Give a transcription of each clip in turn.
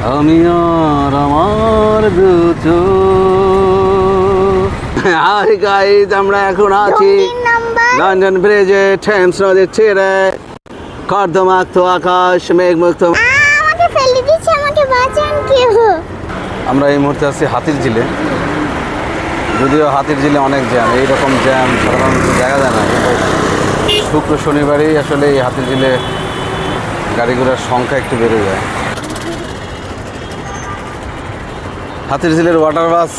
আমি আর আমার দুটো। হাই গাইজ, আমরা এখন আছি লন্ডন ব্রিজে, টেমস নদীর তীরে। কর্দমাক্ত আকাশ, মেঘমুক্ত। আমাকে ফেলে দিচ্ছে, আমাকে বাঁচান কেউ। আমরা এই মুহূর্তে আছি হাতির ঝিলে। যদিও হাতির ঝিলে অনেক জ্যাম, এইরকম জ্যাম সাধারণত দেখা যায় না, কিন্তু শুক্র শনিবারই আসলে এই হাতির ঝিলে গাড়ি ঘোড়ার সংখ্যা একটু বেড়ে যায়। হাতির ঝিলের ওয়াটার বাস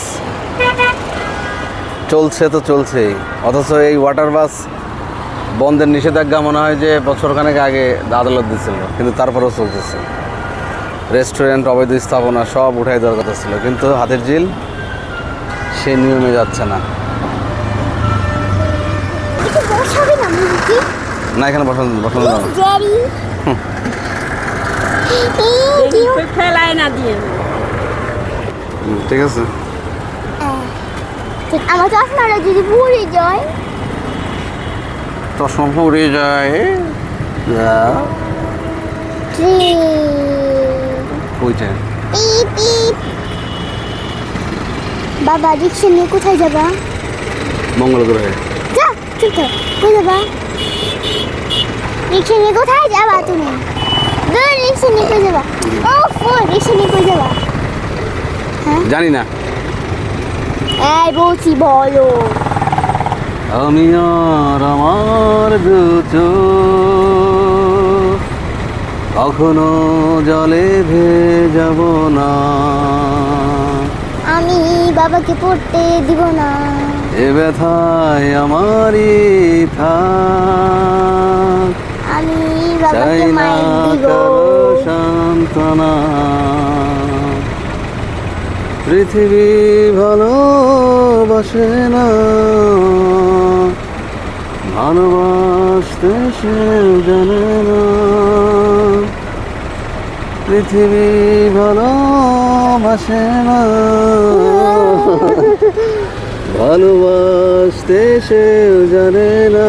চলছে তো চলছেই, অথচ এই ওয়াটার বাস বন্ধের নিষেধাজ্ঞা মনে হয় যে বছরখানেক আগে আদালত দিচ্ছিল, কিন্তু তারপরেও চলতেছে। রেস্টুরেন্ট, অবৈধ স্থাপনা সব উঠাই দেওয়ার কথা ছিল, কিন্তু হাতির ঝিল সে নিয়মে যাচ্ছে না। না, এখানে বসানো যাবে ঠিক আছে। আমার চশমাটা যদি পুড়ে যায়, চশমা পুড়ে যায়। ওইটা বাবা রিক্সা নিয়ে কোথায় যাবা? মঙ্গল গ্রহে। যা ঠিক আছে, কোথায় যাবা? রিক্সা নিয়ে কোথায় যাবা তুমি? রিক্সা নিয়ে কোথায় যাবা? রিক্সা নিয়ে কোথায় যাবা? হ্যাঁ জানি না। এই বলছি বলো। আমি আর আমার দুটো কখনো জলে ভেজাব না। আমি বাবাকে পড়তে দিব না। এ ব্যথায় আমারই থাক, আমি চাই বাবাকে না মাইর দিব। কারো সান্ত্বনা। পৃথিবী ভালোবাসে না, ভালোবাসতে সে জানে না। পৃথিবী ভালোবাসে না, ভালোবাসতে সে জানে না।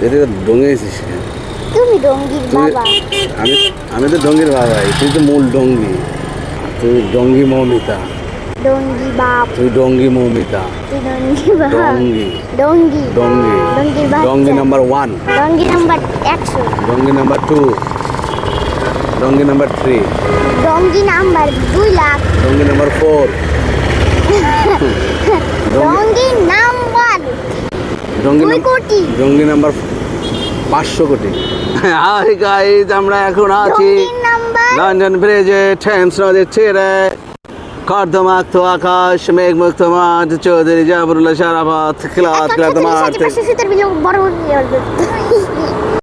এটা ডঙ্গেছিস? তুমি ডঙ্গির বাবা। আমি তো ডঙ্গির বাবাই, তুই তো মূল ডঙ্গি। তুই ডঙ্গি মৌমিতা। ডঙ্গি বাপ। তুই ডঙ্গি মৌমিতা। তুই ডঙ্গি বাপ। ডঙ্গি ডঙ্গি ডঙ্গি ডঙ্গির বাচ্চা। ডঙ্গি নাম্বার 1, ডঙ্গি নাম্বার 100। ডঙ্গি নাম্বার 2, ডঙ্গি নাম্বার 3, ডঙ্গি নাম্বার 2 লাখ। ডঙ্গি নাম্বার 4, ডঙ্গি নাম্বার ডঙ্গি 2 কোটি। ডঙ্গি নাম্বার 500 কোটি। হাই গাইজ, আমরা এখন আছি ডঙ্গি নাম্বার লন্ডন ব্রিজে, টেমস নদীর তীরে। কর্দমাক্ত আকাশ, মেঘমুক্ত মাঠ, চৌধুরী জাফরুল্লাহ সারাফাত ক্লাস মাঠ। বড়